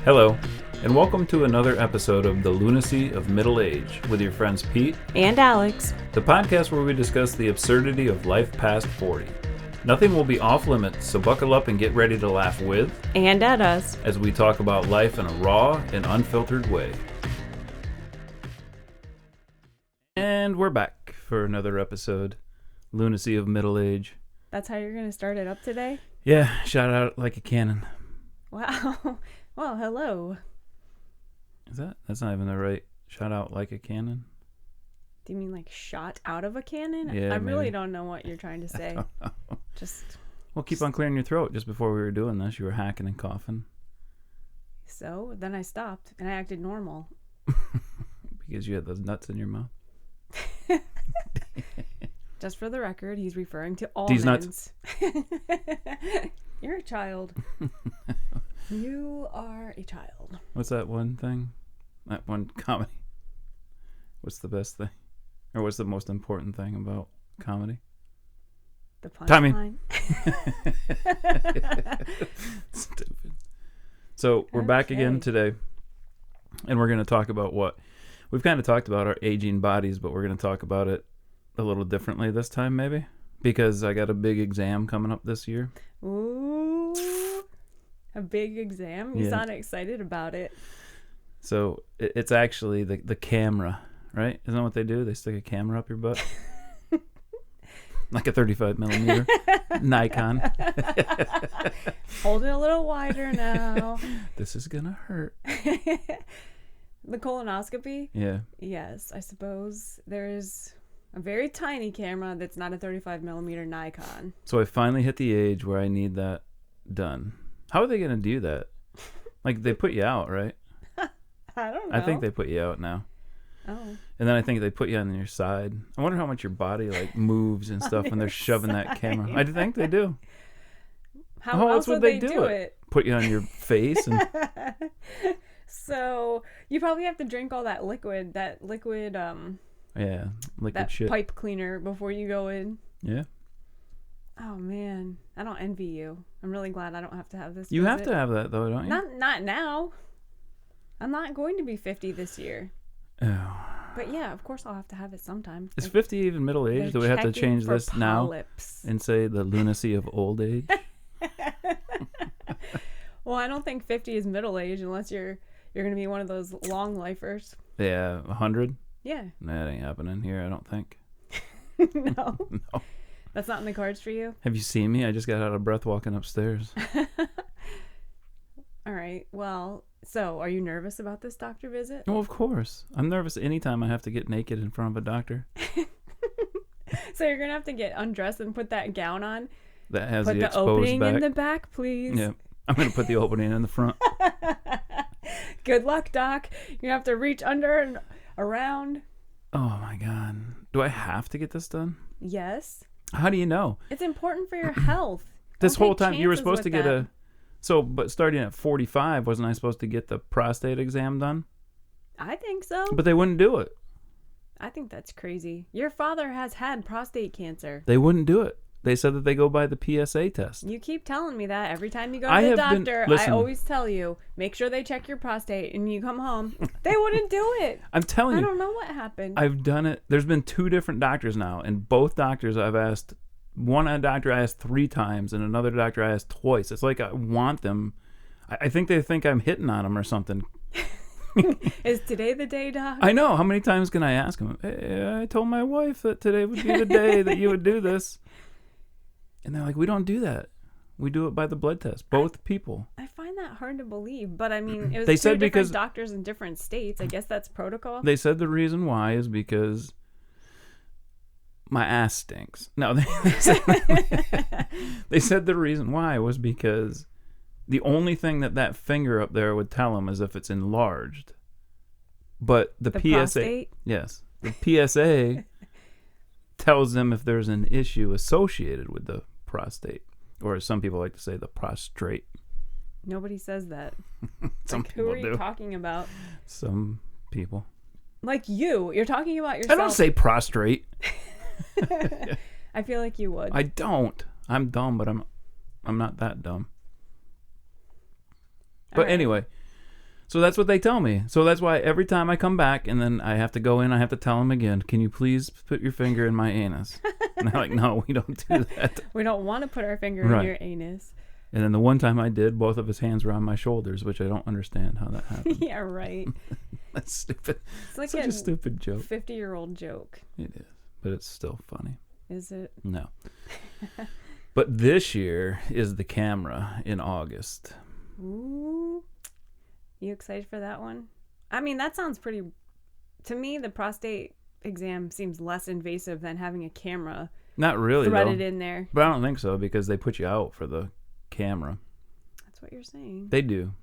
Hello, and welcome to another episode of The Lunacy of Middle Age with your friends Pete and Alex, the podcast where we discuss the absurdity of life past 40. Nothing will be off limits, so buckle up and get ready to laugh with and at us as we talk about life in a raw and unfiltered way. And we're back for another episode, Lunacy of Middle Age. That's how you're going to start it up today? Yeah, shout out like a cannon. Wow. Well, hello. That's not even the right shout out like a cannon? Do you mean like shot out of a cannon? Yeah, I maybe. really don't know what you're trying to say. Well, keep on clearing your throat. Just before we were doing this, you were hacking and coughing. So then I stopped and I acted normal. Because you had those nuts in your mouth. Just for the record, he's referring to These almonds. You're a child. You are a child. What's that one thing? That one comedy. What's the best thing? Or what's the most important thing about comedy? The Timing. punchline. Stupid. So we're back again today. And we're going to talk about what? We've kind of talked about our aging bodies, but we're going to talk about it a little differently this time maybe. Because I got a big exam coming up this year. Ooh. A big exam? You sound excited about it. So it's actually the camera, right? Isn't that what they do? They stick a camera up your butt? Like a 35 millimeter Nikon. Hold it a little wider now. This is going to hurt. The colonoscopy? Yeah. Yes, I suppose there's a very tiny camera that's not a 35 millimeter Nikon. So I finally hit the age where I need that done. How are they going to do that? Like, they put you out, right? I don't know. I think they put you out now. Oh. And then I think they put you on your side. I wonder how much your body, like, moves and stuff when they're shoving that camera. I think they do. How else would they do it? Put you on your face and... So, you probably have to drink all that liquid, yeah, liquid that shit. pipe cleaner before you go in. Yeah. Oh, man. I don't envy you. I'm really glad I don't have to have this. You have to have that, though, don't you? Not now. I'm not going to be 50 this year. Oh. But yeah, of course I'll have to have it sometime. Is 50 even middle age? Do we have to change this now and say the lunacy of old age? Well, I don't think 50 is middle age unless you're going to be one of those long lifers. Yeah, 100? Yeah. That ain't happening here, I don't think. No. No. That's not in the cards for you? Have you seen me? I just got out of breath walking upstairs. All right. Well, so are you nervous about this doctor visit? Oh, of course. I'm nervous anytime I have to get naked in front of a doctor. So you're going to have to get undressed and put that gown on? That has put the the exposed opening back. in the back, please. Yeah. I'm going to put the opening in the front. Good luck, Doc. You're going to have to reach under and around. Oh, my God. Do I have to get this done? Yes. How do you know? It's important for your health. This Don't whole take time you were chances supposed to with get them. but starting at 45, wasn't I supposed to get the prostate exam done? I think so. But they wouldn't do it. I think that's crazy. Your father has had prostate cancer. They wouldn't do it. They said that they go by the PSA test. You keep telling me that every time you go to the doctor. I always tell you, make sure they check your prostate, and you come home. They wouldn't do it. I'm telling you. I don't know what happened. I've done it. There's been 2 different doctors now, and both doctors I've asked. One doctor I asked 3 times, and another doctor I asked twice. It's like I want them. I think they think I'm hitting on them or something. Is today the day, Doc? I know. How many times can I ask them? Hey, I told my wife that today would be the day that you would do this. And they're like, we don't do that. We do it by the blood test. Both people. I find that hard to believe. But, I mean, it was They 2 said different because doctors in different states. I guess that's protocol. They said the reason why is because my ass stinks. No, they said the reason why was because the only thing that finger up there would tell them is if it's enlarged. But the PSA... prostate? Yes. The PSA tells them if there's an issue associated with the prostate. Or as some people like to say, the prostrate. Nobody says that. Some like, people who are you do. talking about? Some people. Like you. You're talking about yourself. I don't say prostrate. I feel like you would. I don't. I'm dumb, but I'm not that dumb. But anyway, So that's what they tell me. So that's why every time I come back and then I have to go in, I have to tell them again, can you please put your finger in my anus? And they're like, no, we don't do that. We don't want to put our finger in your anus. And then the one time I did, both of his hands were on my shoulders, which I don't understand how that happened. Yeah, right. That's stupid. It's like such a stupid joke. 50-year-old joke. It is, but it's still funny. Is it? No. But this year is the camera in August. Ooh. You excited for that one? I mean, that sounds pretty... To me, the prostate exam seems less invasive than having a camera not really threaded in there. But I don't think so, because they put you out for the camera. That's what you're saying. They do.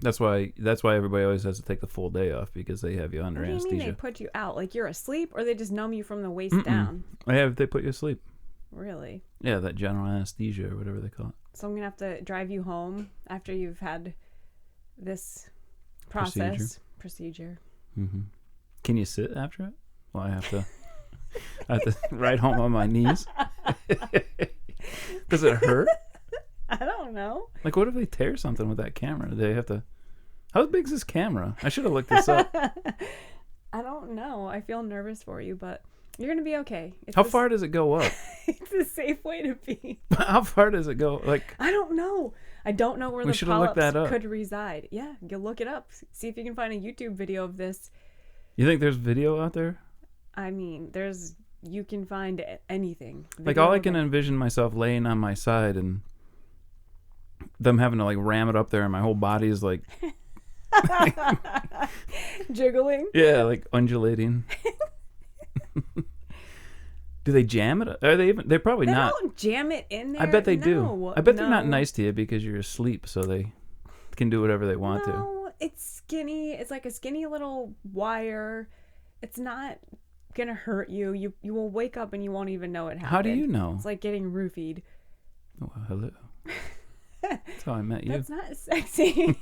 That's why everybody always has to take the full day off, because they have you under anesthesia. What do you mean they put you out? Like you're asleep, or they just numb you from the waist down? They put you asleep. Really? Yeah, that general anesthesia or whatever they call it. So I'm going to have to drive you home after you've had this procedure. Mm-hmm. Can you sit after it? Well, I have to ride home on my knees. Does it hurt? I don't know. Like, what if they tear something with that camera? Do they have to... How big is this camera? I should have looked this up. I don't know. I feel nervous for you, but you're going to be okay. How far does it go up? It's a safe way to be. How far does it go? Like, I don't know. I don't know where the polyps could reside. Yeah, you look it up. See if you can find a YouTube video of this. You think there's video out there? I mean, you can find anything. Like, all I can envision myself laying on my side and them having to, like, ram it up there, and my whole body is, like... jiggling? Yeah, like, undulating. Do they jam it? Are they even? They're probably not. They don't jam it in there. I bet they do. I bet they're not nice to you because you're asleep, so they can do whatever they want to. No, it's skinny. It's like a skinny little wire. It's not gonna hurt you. You will wake up and you won't even know it happened. How do you know? It's like getting roofied. Oh, hello. That's how I met you. That's not sexy.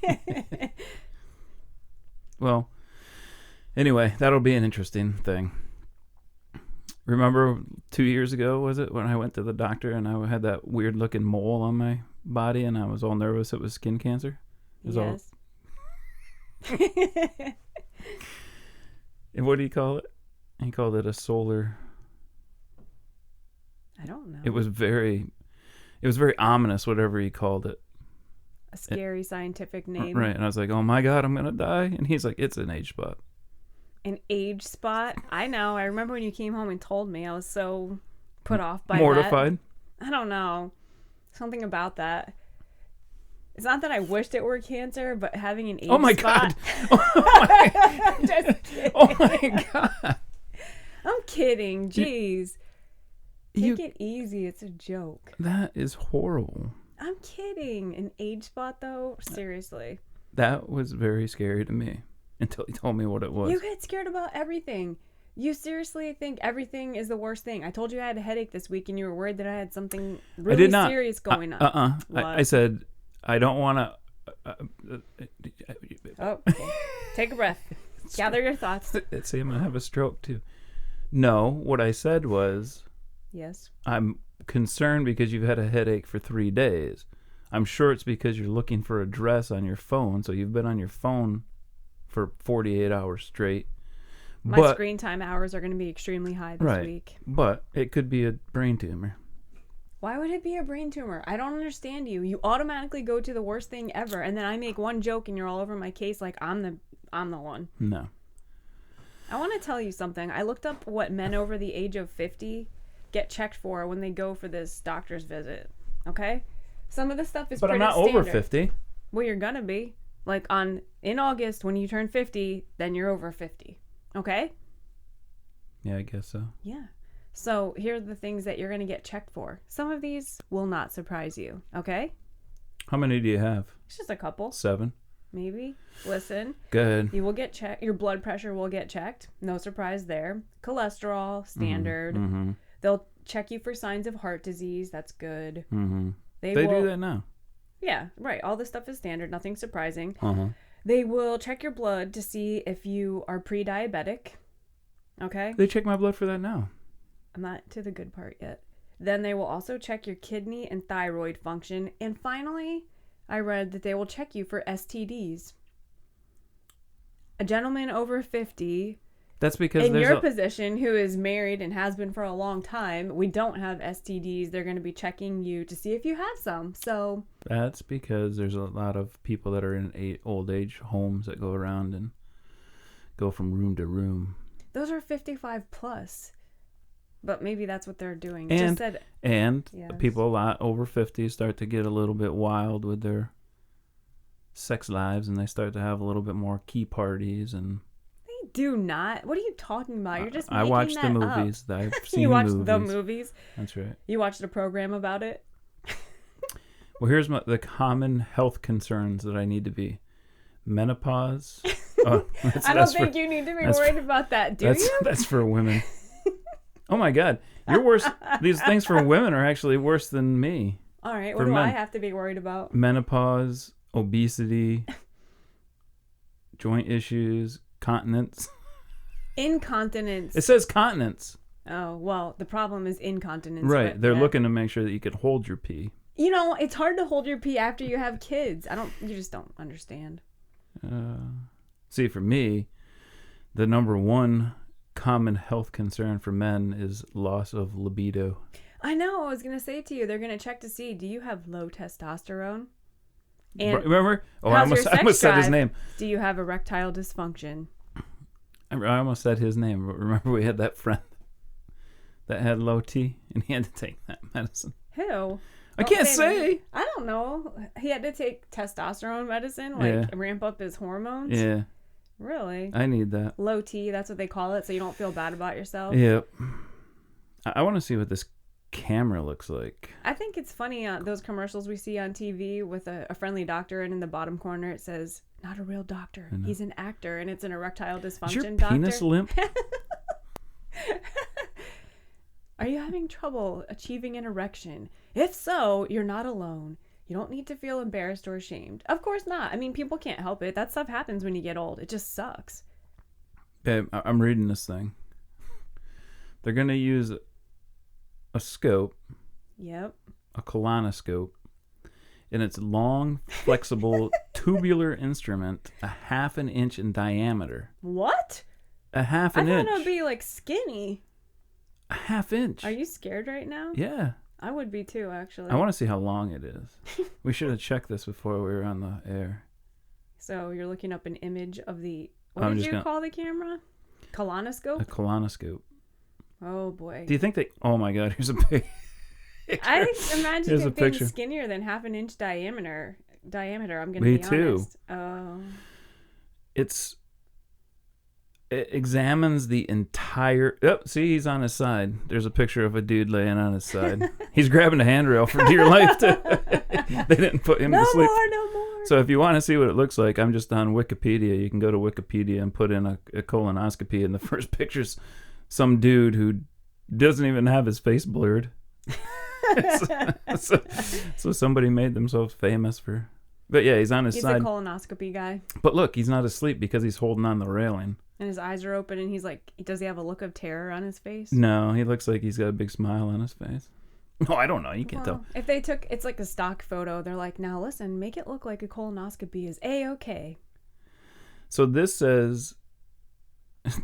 Well, anyway, that'll be an interesting thing. Remember 2 years ago, was it, when I went to the doctor and I had that weird looking mole on my body and I was all nervous it was skin cancer? Yes. And what do you call it? He called it a solar... I don't know. It was very ominous, whatever he called it. A scary scientific name. Right. And I was like, oh my God, I'm going to die. And he's like, it's an age spot. An age spot? I know. I remember when you came home and told me. I was so put off by mortified. That. I don't know. Something about that. It's not that I wished it were cancer, but having an age spot. Oh my God. Oh my God. I'm kidding. Jeez. Take it easy. It's a joke. That is horrible. I'm kidding. An age spot, though? Seriously. That was very scary to me until he told me what it was. You get scared about everything. You seriously think everything is the worst thing. I told you I had a headache this week and you were worried that I had something really serious going on. I said, I don't want to... Okay. Take a breath. Gather your thoughts. See, I'm going to have a stroke too. No, what I said was... Yes. I'm concerned because you've had a headache for 3 days. I'm sure it's because you're looking for a dress on your phone, so you've been on your phone for 48 hours straight. My screen time hours are going to be extremely high this week. But it could be a brain tumor. Why would it be a brain tumor? I don't understand you. You automatically go to the worst thing ever, and then I make one joke and you're all over my case like I'm the one. No. I want to tell you something. I looked up what men over the age of 50 get checked for when they go for this doctor's visit. Okay? Some of the stuff is pretty standard. But I'm not over 50. Well, you're going to be. Like in August, when you turn 50, then you're over 50. Okay? Yeah, I guess so. Yeah. So here are the things that you're going to get checked for. Some of these will not surprise you. Okay? How many do you have? It's just a couple. 7. Maybe. Listen. Good. You will get checked. Your blood pressure will get checked. No surprise there. Cholesterol, standard. Mm-hmm. They'll check you for signs of heart disease. That's good. Mm-hmm. They do that now. Yeah, right. All this stuff is standard. Nothing surprising. Uh-huh. They will check your blood to see if you are pre-diabetic. Okay? They check my blood for that now. I'm not to the good part yet. Then they will also check your kidney and thyroid function. And finally, I read that they will check you for STDs. a gentleman over 50... That's because in your position, who is married and has been for a long time, we don't have STDs. They're going to be checking you to see if you have some. So that's because there's a lot of people that are in old age homes that go around and go from room to room. Those are 55 plus. But maybe that's what they're doing. And, yes. People a lot over 50 start to get a little bit wild with their sex lives, and they start to have a little bit more key parties and... Do not. What are you talking about? You're just making I watched that the movies. Up. I've seen you watched the movies? That's right. You watched a program about it? Well, here's the common health concerns that I need to be. Menopause. Oh, I don't think you need to be worried about that, do you? That's for women. Oh my God. You're worse. These things for women are actually worse than me. All right. What do I have to be worried about? Menopause, obesity, joint issues, continence. Incontinence. It says continence. Oh, well, the problem is incontinence. Right. They're looking to make sure that you can hold your pee. You know, it's hard to hold your pee after you have kids. You just don't understand. See, for me, the number one common health concern for men is loss of libido. I know. I was going to say to you, they're going to check to see, do you have low testosterone? And remember? Oh, I almost said his name. Do you have erectile dysfunction? I almost said his name. Remember, we had that friend that had low T, and he had to take that medicine. Who? I can't say. I don't know. He had to take testosterone medicine, ramp up his hormones? Yeah. Really? I need that. Low T, that's what they call it, so you don't feel bad about yourself? Yep. I want to see what this camera looks like. I think it's funny, those commercials we see on TV with a friendly doctor, and in the bottom corner it says, not a real doctor. He's an actor, and it's an erectile dysfunction Is your doctor. penis limp? Are you having trouble achieving an erection? If so, you're not alone. You don't need to feel embarrassed or ashamed. Of course not. I mean, people can't help it. That stuff happens when you get old. It just sucks. Babe, I'm reading this thing. They're going to use a scope. Yep. A colonoscope. And it's long, flexible, tubular instrument, a half an inch in diameter. What? A half an inch. I thought it would be like skinny. A half inch. Are you scared right now? Yeah. I would be too, actually. I want to see how long it is. We should have checked this before we were on the air. So you're looking up an image of the... What did you call the camera? Colonoscope? A colonoscope. Oh, boy. Do you think that... Oh, my God. Here's a picture. I imagine it being skinnier than half an inch diameter. I'm going to be honest. Me too. Oh. It examines the entire... Oh, see, he's on his side. There's a picture of a dude laying on his side. He's grabbing a handrail for dear life. They didn't put him to sleep. No more. So if you want to see what it looks like, I'm just on Wikipedia. You can go to Wikipedia and put in a colonoscopy, and the first picture's some dude who doesn't even have his face blurred. so somebody made themselves famous for... But yeah, he's on his side. He's a colonoscopy guy. But look, he's not asleep because he's holding on the railing. And his eyes are open, and he's like, does he have a look of terror on his face? No, he looks like he's got a big smile on his face. No, I don't know. You can't tell. If they took, it's like a stock photo. They're like, now listen, make it look like a colonoscopy is A-okay. So this says,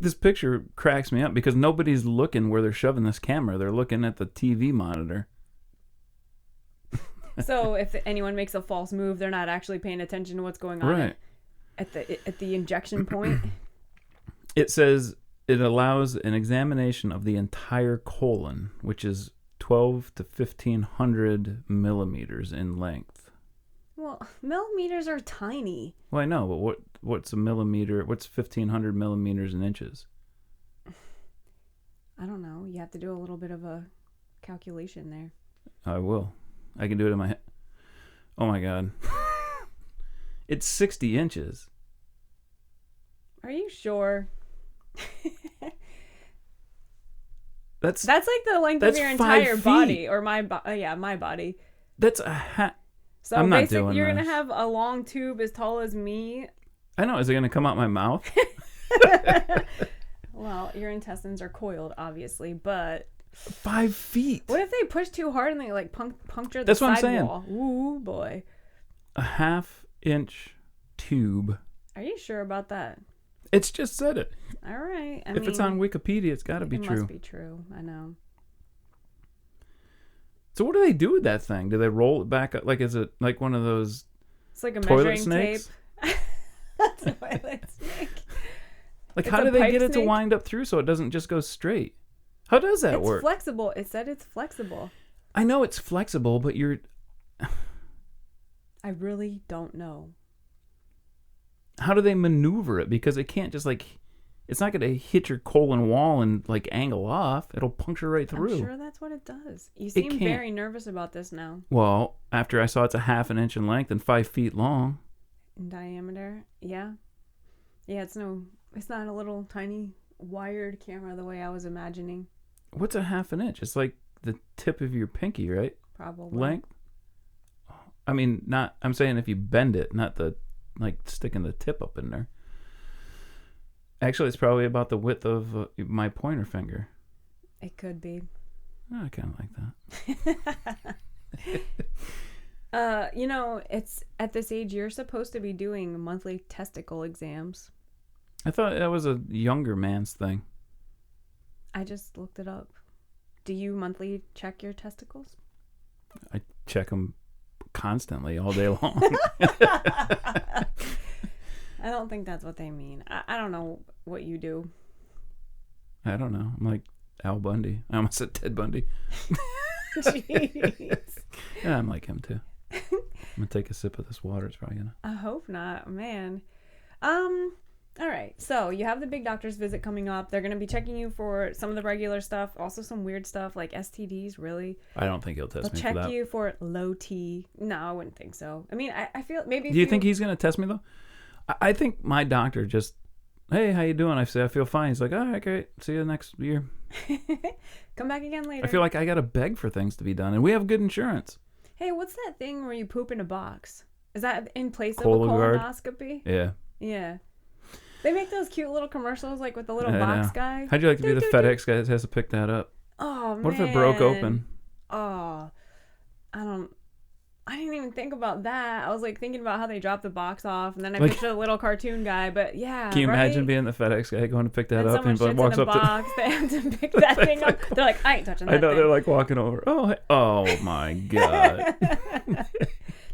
this picture cracks me up because nobody's looking where they're shoving this camera. They're looking at the TV monitor. So if anyone makes a false move, they're not actually paying attention to what's going on at the injection point. It says it allows an examination of the entire colon, which is 12 to 1,500 millimeters in length. Well, millimeters are tiny. Well, I know, but what's a millimeter? What's 1,500 millimeters in inches? I don't know. You have to do a little bit of a calculation there. I will. I can do it in my head. Oh my God. It's 60 inches. Are you sure? That's like the length of your entire body, or my body. That's a So I'm not doing you're going to have a long tube as tall as me. I know. Is it going to come out my mouth? Well, your intestines are coiled, obviously, but... 5 feet. What if they push too hard and they like puncture the That's what sidewall? I'm saying. Ooh, boy. A 1/2 inch tube. Are you sure about that? It's just said it. All right. If it's on Wikipedia, it's got to be true. It must be true. I know. So what do they do with that thing? Do they roll it back up? Like, is it like one of those? It's like a toilet measuring snakes? tape. That's a toilet snake. Like, It's how a do they pipe get it to snake? wind up through so it doesn't just go straight? How does that work? It's flexible. It said it's flexible. I know it's flexible, but I really don't know. how do they maneuver it? Because it can't just it's not going to hit your colon wall and like angle off. It'll puncture right through. I'm sure that's what it does. You seem very nervous about this now. Well, after I saw it's a 1/2 inch in length and 5 feet long. In diameter, yeah. Yeah, it's not a little tiny wired camera the way I was imagining. What's a 1/2 inch? It's like the tip of your pinky, right? Probably. Length? I mean, I'm saying if you bend it, not sticking the tip up in there. Actually, it's probably about the width of my pointer finger. It could be. Oh, I kind of like that. It's at this age you're supposed to be doing monthly testicle exams. I thought that was a younger man's thing. I just looked it up. Do you monthly check your testicles? I check them constantly all day long. I don't think that's what they mean. I don't know what you do. I don't know. I'm like Al Bundy. I almost said Ted Bundy. Jeez. Yeah, I'm like him too. I'm gonna take a sip of this water. It's probably gonna. I hope not, man. All right. So you have the big doctor's visit coming up. They're gonna be checking you for some of the regular stuff, also some weird stuff like STDs. Really? I don't think he'll test me for that. They'll check you for low T. No, I wouldn't think so. I mean, I feel maybe. Do you think he's gonna test me though? I think my doctor just, hey, how you doing? I say I feel fine. He's like, all right, great. See you next year. Come back again later. I feel like I gotta beg for things to be done, and we have good insurance. Hey, what's that thing where you poop in a box? Is that in place of a Cologuard? colonoscopy? Yeah. Yeah. They make those cute little commercials like with the little box guy. How'd you like to be the FedEx guy that has to pick that up? Oh, man. What if it broke open? Oh, I didn't even think about that. I was like thinking about how they drop the box off, and then I pictured a little cartoon guy. But yeah, can you imagine being the FedEx guy going to pick that up and walks in a up box, they have to pick that thing up. They're like, I ain't touching that. I know thing. they're like walking over. Oh my god.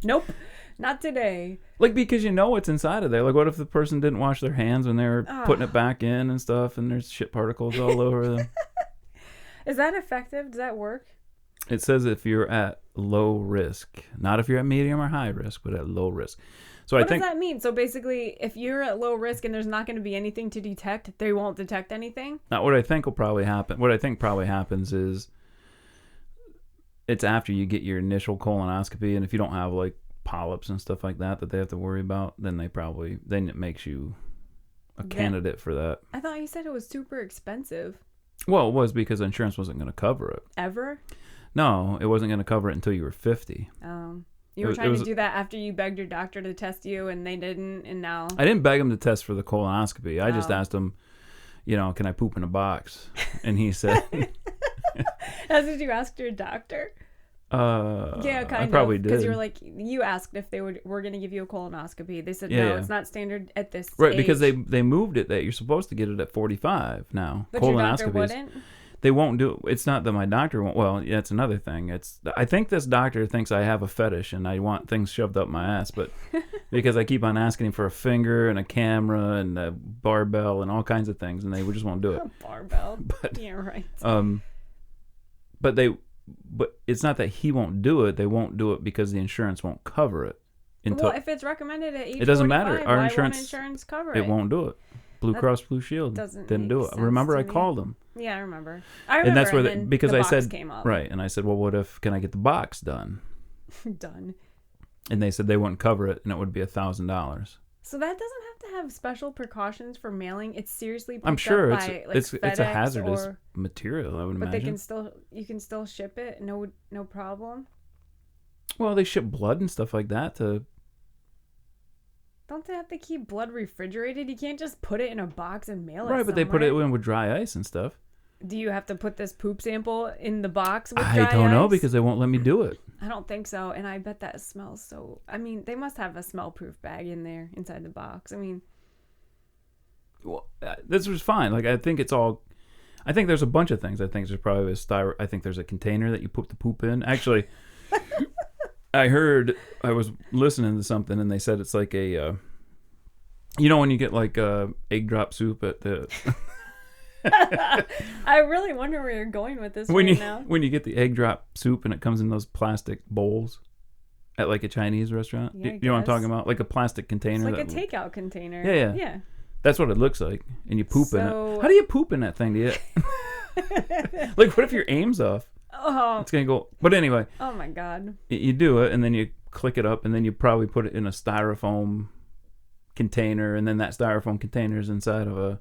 Nope, not today. Like because you know what's inside of there. Like what if the person didn't wash their hands when they were putting it back in and stuff, and there's shit particles all over them. Is that effective? Does that work? It says if you're at low risk, not if you're at medium or high risk, but at low risk. So what does that mean? So basically, if you're at low risk and there's not going to be anything to detect, they won't detect anything? Not what I think will probably happen. What I think probably happens is it's after you get your initial colonoscopy, and if you don't have like polyps and stuff like that they have to worry about, then it makes you a candidate for that. I thought you said it was super expensive. Well, it was because insurance wasn't going to cover it. Ever? No, it wasn't going to cover it until you were 50. You were trying to do that after you begged your doctor to test you, and they didn't, and now... I didn't beg him to test for the colonoscopy. I just asked him, can I poop in a box? And he said... As did you ask your doctor? Yeah, kind of. I probably did. Because you were like, you asked if they were going to give you a colonoscopy. They said, it's not standard at this right, age. because they moved it that you're supposed to get it at 45 now. But your doctor wouldn't? They won't do it. It's not that my doctor won't. Well, yeah, it's another thing. I think this doctor thinks I have a fetish and I want things shoved up my ass, but because I keep on asking him for a finger and a camera and a barbell and all kinds of things, and they just won't do it. A barbell. But, yeah, right. But it's not that he won't do it. They won't do it because the insurance won't cover it. Well, if it's recommended at age it doesn't matter. Our why insurance, won't insurance cover it? It won't do it. Blue Cross Blue Shield didn't do it. Remember, I called them. Yeah, I remember. And that's where because the I box said came up. Right, and I said, well, what if can I get the box done? Done. And they said they wouldn't cover it, and it would be $1,000. So that doesn't have to have special precautions for mailing. It's seriously picked I'm sure up by it's FedEx a hazardous material. I would imagine. But you can still ship it. No problem. Well, they ship blood and stuff like that to. Don't they have to keep blood refrigerated? You can't just put it in a box and mail it Right, but they put it in with dry ice and stuff. Do you have to put this poop sample in the box with dry ice? I don't know because they won't let me do it. I don't think so, and I bet that smells so... I mean, they must have a smell-proof bag in there inside the box. I mean... Well, this was fine. Like, I think there's a bunch of things. I think there's probably I think there's a container that you put the poop in. Actually, I was listening to something and they said it's like a, when you get like egg drop soup at the... I really wonder where you're going with this now. When you get the egg drop soup and it comes in those plastic bowls at like a Chinese restaurant. Yeah, you know what I'm talking about? Like a plastic container. It's like a takeout container. Yeah. That's what it looks like. And you poop in it. How do you poop in that thing? Like, what if your aim's off? Oh. It's going to go... But anyway. Oh, my God. You do it, and then you click it up, and then you probably put it in a styrofoam container, and then that styrofoam container is inside of a...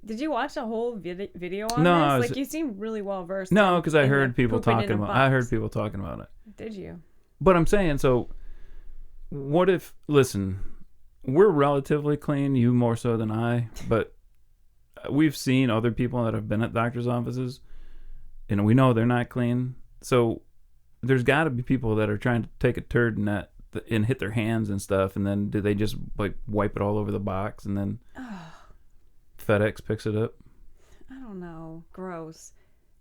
Did you watch a whole video on this? Like, you seem really well versed. No, because I heard people talking about it. Did you? But I'm saying, so, what if... Listen... We're relatively clean, you more so than I, but we've seen other people that have been at doctor's offices, and we know they're not clean. So there's got to be people that are trying to take a turd and hit their hands and stuff, and then do they just like wipe it all over the box, and then FedEx picks it up? I don't know. Gross.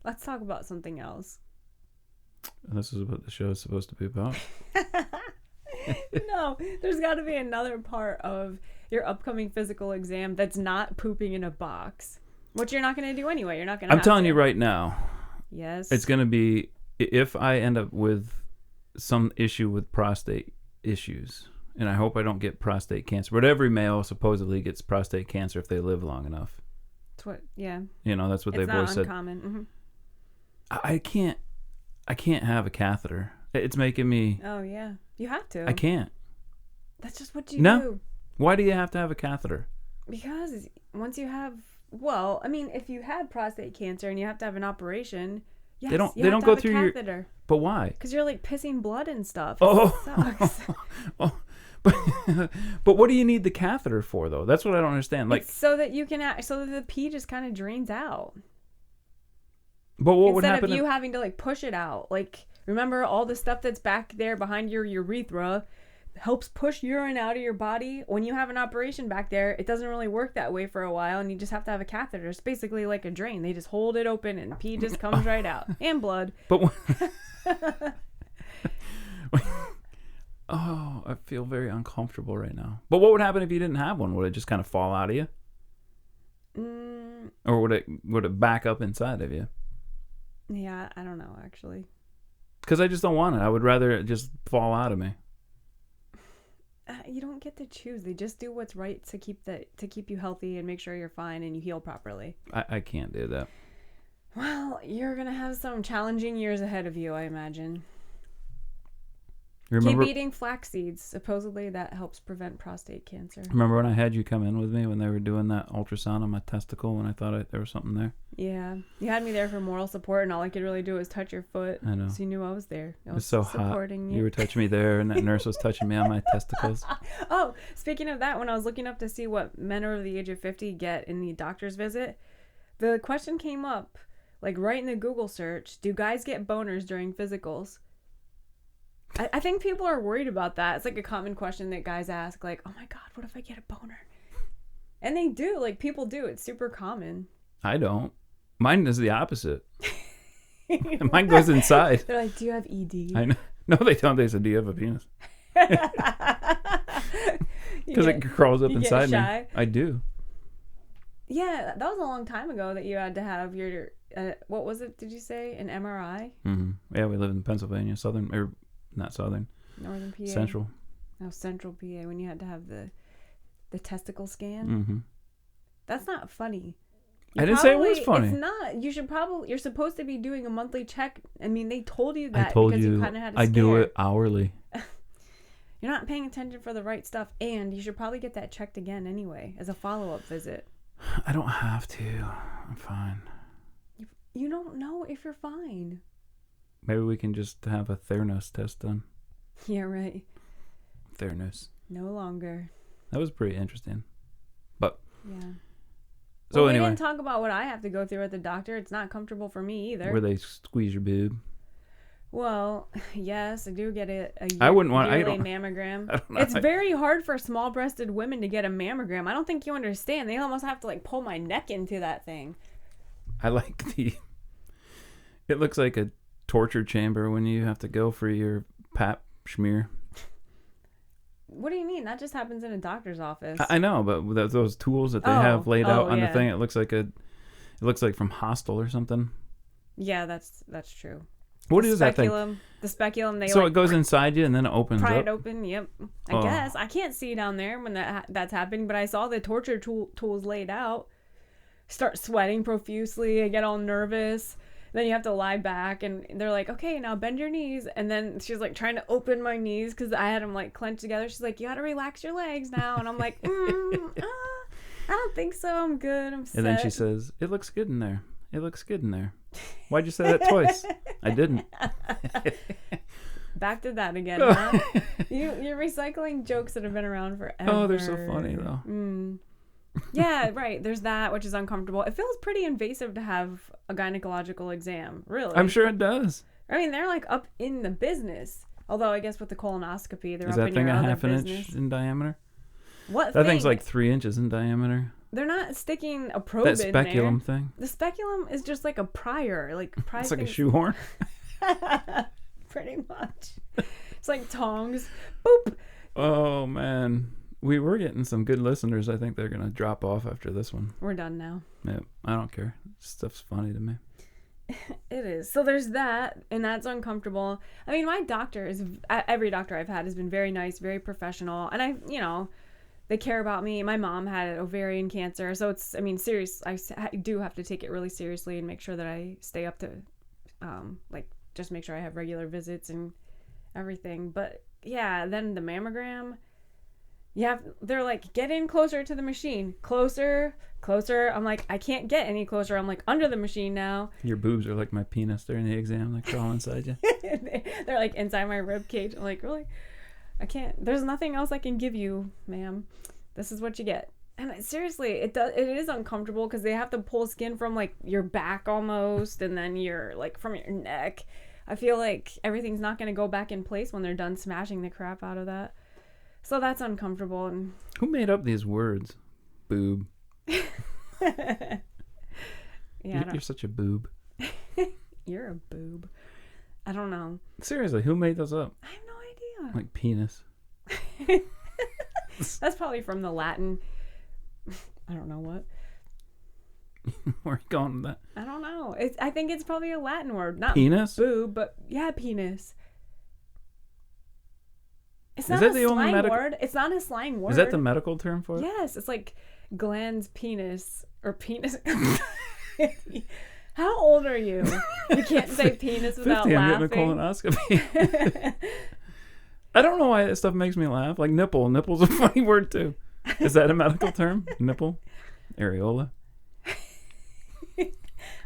Let's talk about something else. This is what the show is supposed to be about. No, there's got to be another part of your upcoming physical exam that's not pooping in a box, which you're not going to do anyway. You're not going to. I'm telling you right now. Yes. It's going to be, if I end up with some issue with prostate issues, and I hope I don't get prostate cancer, but every male supposedly gets prostate cancer if they live long enough. That's what, yeah. That's what they've always said. It's not uncommon. Mm-hmm. I can't have a catheter. It's making me... Oh, yeah. You have to. I can't. That's just what you do. Why do you have to have a catheter? Because once you have... Well, I mean, if you had prostate cancer and you have to have an operation... Yes, they don't go through your catheter. But why? Because you're like pissing blood and stuff. Oh. It sucks. But what do you need the catheter for, though? That's what I don't understand. Like, it's so that you can... So that the pee just kind of drains out. But what would happen... Instead of you having to like push it out. Like... Remember, all the stuff that's back there behind your urethra helps push urine out of your body. When you have an operation back there, it doesn't really work that way for a while, and you just have to have a catheter. It's basically like a drain. They just hold it open, and pee just comes right out. And blood. But I feel very uncomfortable right now. But what would happen if you didn't have one? Would it just kind of fall out of you? Or would it back up inside of you? Yeah, I don't know, actually. Because I just don't want it. I would rather it just fall out of me. You don't get to choose. They just do what's right to keep you healthy and make sure you're fine and you heal properly. I can't do that. Well, you're going to have some challenging years ahead of you, I imagine. Keep eating flax seeds. Supposedly that helps prevent prostate cancer. Remember when I had you come in with me when they were doing that ultrasound on my testicle when I thought there was something there? Yeah. You had me there for moral support, and all I could really do was touch your foot. I know. So you knew I was there. It was so hot. You were touching me there, and that nurse was touching me on my testicles. Oh, speaking of that, when I was looking up to see what men over the age of 50 get in the doctor's visit, the question came up, like right in the Google search, do guys get boners during physicals? I think people are worried about that. It's like a common question that guys ask, like, oh my God, what if I get a boner? And they do, like people do. It's super common. I don't. Mine is the opposite. Mine goes inside. They're like, do you have ED? I know. No, they don't. They said, do you have a penis? Because it crawls up inside me. I do. Yeah, that was a long time ago that you had to have your, what was it, did you say? An MRI? Mm-hmm. Yeah, we live in Pennsylvania, not southern. Northern PA. Central. Oh, central PA, when you had to have the testicle scan. Mm-hmm. That's not funny. I didn't say it was funny. It's not. You're supposed to be doing a monthly check. I mean, they told you that because you kind of had a scare. I do it hourly. You're not paying attention for the right stuff, and you should probably get that checked again anyway as a follow-up visit. I don't have to. I'm fine. You don't know if you're fine. Maybe we can just have a thoroughness test done. Yeah, right. Thoroughness. No longer. That was pretty interesting. But yeah. So well, anyway, we didn't talk about what I have to go through at the doctor. It's not comfortable for me either. Where they squeeze your boob. Well, yes, I do get I wouldn't want. yearly mammogram. I don't know. It's very hard for small-breasted women to get a mammogram. I don't think you understand. They almost have to like pull my neck into that thing. I like the. It looks like a torture chamber when you have to go for your pap smear. What do you mean? That just happens in a doctor's office. I know, but those tools that they have laid out on the thing, it looks like from Hostel or something. Yeah, that's true. What is that thing? The speculum. So it goes inside you and then it opens pry up? it open, yep. I guess. I can't see down there when that's happening, but I saw the torture tools laid out. Start sweating profusely. I get all nervous. Then you have to lie back, and they're like, okay, now bend your knees. And then she's like trying to open my knees because I had them like clenched together. She's like, you got to relax your legs now. And I'm like, I don't think so. I'm good. I'm set. And then she says, it looks good in there. It looks good in there. Why'd you say that twice? I didn't. Back to that again, huh? You're recycling jokes that have been around forever. Oh, they're so funny, though. Yeah, right. There's that, which is uncomfortable. It feels pretty invasive to have a gynecological exam, really. I'm sure it does. I mean, they're like up in the business. Although I guess with the colonoscopy, they're is up that in thing your a other half an business. inch in diameter? What that thing? Thing's like 3 inches in diameter. They're not sticking a probe that in there. speculum thing. The speculum is just like a prior, It's like a shoehorn. Pretty much. It's like tongs. Boop. Oh man, we were getting some good listeners. I think they're gonna drop off after this one. We're done now. Yeah, I don't care. Stuff's funny to me. It is. So there's that, and that's uncomfortable. I mean, my doctor every doctor I've had has been very nice, very professional, and they care about me. My mom had ovarian cancer, so it's, serious. I do have to take it really seriously and make sure that I stay up to, just make sure I have regular visits and everything. But yeah, then the mammogram, they're like, get in closer to the machine. Closer. I'm like, I can't get any closer. I'm like under the machine now. Your boobs are like my penis during the exam, like they're all inside you. They're like inside my rib cage. I'm like, really? I can't. There's nothing else I can give you, ma'am. This is what you get. And seriously, it is uncomfortable because they have to pull skin from like your back almost, and then from your neck. I feel like everything's not going to go back in place when they're done smashing the crap out of that. So that's uncomfortable. And who made up these words? Boob. You're such a boob. You're a boob. I don't know. Seriously, who made those up? I have no idea. Like penis. That's probably from the Latin. I don't know what. Where are you going with that? I don't know. I think it's probably a Latin word. Not penis? Boob, but yeah, penis. It's not a slang word. It's not a slang word. Is that the medical term for it? Yes, it's like Glenn's penis or penis. How old are you? You can't say penis without 50, laughing. I'm getting a colonoscopy. I don't know why that stuff makes me laugh. Like nipple. Nipple's a funny word too. Is that a medical term? Nipple? Areola?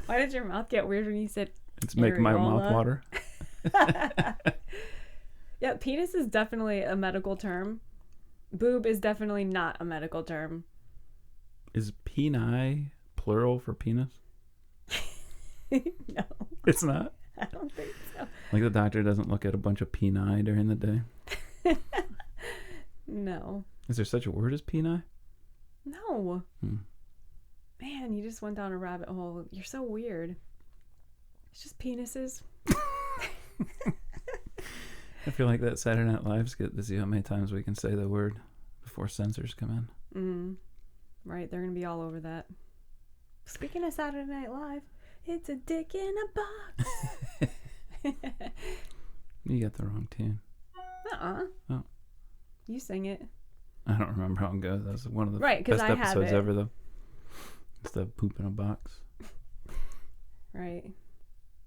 Why did your mouth get weird when you said it's making my mouth water. Yeah, penis is definitely a medical term. Boob is definitely not a medical term. Is peni plural for penis? No. It's not? I don't think so. Like the doctor doesn't look at a bunch of peni during the day? No. Is there such a word as peni? No. Man, you just went down a rabbit hole. You're so weird. It's just penises. I feel like that Saturday Night Live skit to see how many times we can say the word before censors come in. Right, they're going to be all over that. Speaking of Saturday Night Live, it's a dick in a box. You got the wrong tune. Oh. You sing it. I don't remember how it goes. That's one of the best episodes ever, though. It's the poop in a box. Right.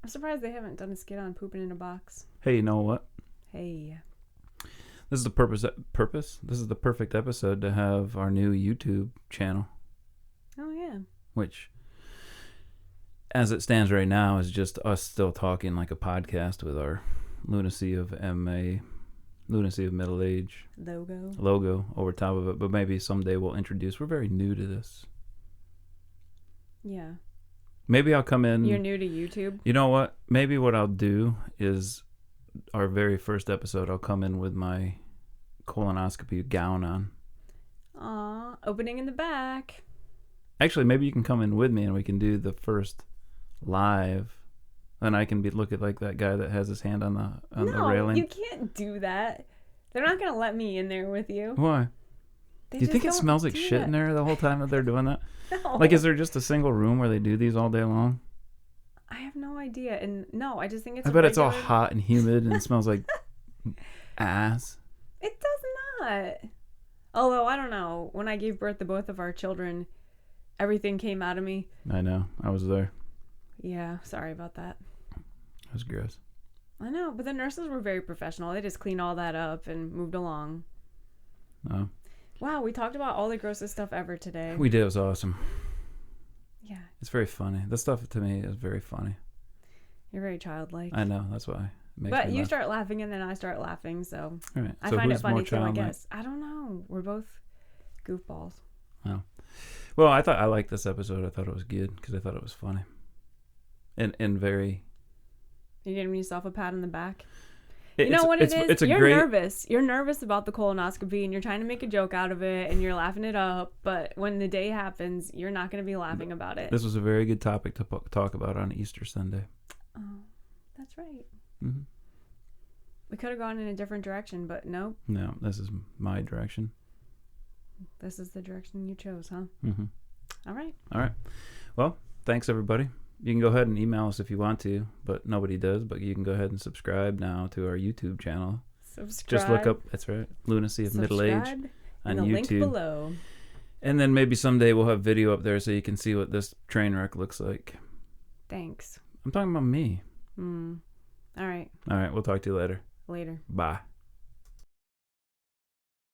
I'm surprised they haven't done a skit on pooping in a box. Hey, you know what? Hey. This is the purpose. This is the perfect episode to have our new YouTube channel. Oh, yeah. Which, as it stands right now, is just us still talking like a podcast with our lunacy of MA, lunacy of middle age logo over top of it. But maybe someday we'll introduce. We're very new to this. Yeah. Maybe I'll come in. You're new to YouTube? You know what? Maybe what I'll do is our very first episode, I'll come in with my colonoscopy gown on. Aw, opening in the back. Actually, maybe you can come in with me and we can do the first live. And I can look at like that guy that has his hand on the railing. No, you can't do that. They're not gonna let me in there with you. Why? Do you think it smells like shit in there the whole time that they're doing that? No. Like, is there just a single room where they do these all day long? I have no idea. And no, I just think it's I bet it's all hot and humid and it smells like ass. It does not. Although, I don't know. When I gave birth to both of our children, everything came out of me. I know. I was there. Yeah, sorry about that. It was gross. I know, but the nurses were very professional. They just cleaned all that up and moved along. Oh. Wow, we talked about all the grossest stuff ever today. We did. It was awesome. Yeah. It's very funny. This stuff to me is very funny. You're very childlike. I know. That's why. But you start laughing and then I start laughing, so all right. I find it funny too, I guess. I don't know. We're both goofballs. Oh. Well, I liked this episode. I thought it was good because I thought it was funny. And very... You're giving yourself a pat on the back? You know what it is? You're nervous. You're nervous about the colonoscopy and you're trying to make a joke out of it and you're laughing it up. But when the day happens, you're not going to be laughing about it. This was a very good topic to talk about on Easter Sunday. Oh, that's right. Mm-hmm. We could have gone in a different direction, but no. No, this is my direction. This is the direction you chose, huh? Mm-hmm. All right. All right. Well, thanks, everybody. You can go ahead and email us if you want to, but nobody does. But you can go ahead and subscribe now to our YouTube channel. Subscribe. Just look up, that's right, Lunacy of Middle Age on the YouTube. Link below. And then maybe someday we'll have video up there so you can see what this train wreck looks like. Thanks. I'm talking about me. All right. All right, we'll talk to you later. Later. Bye.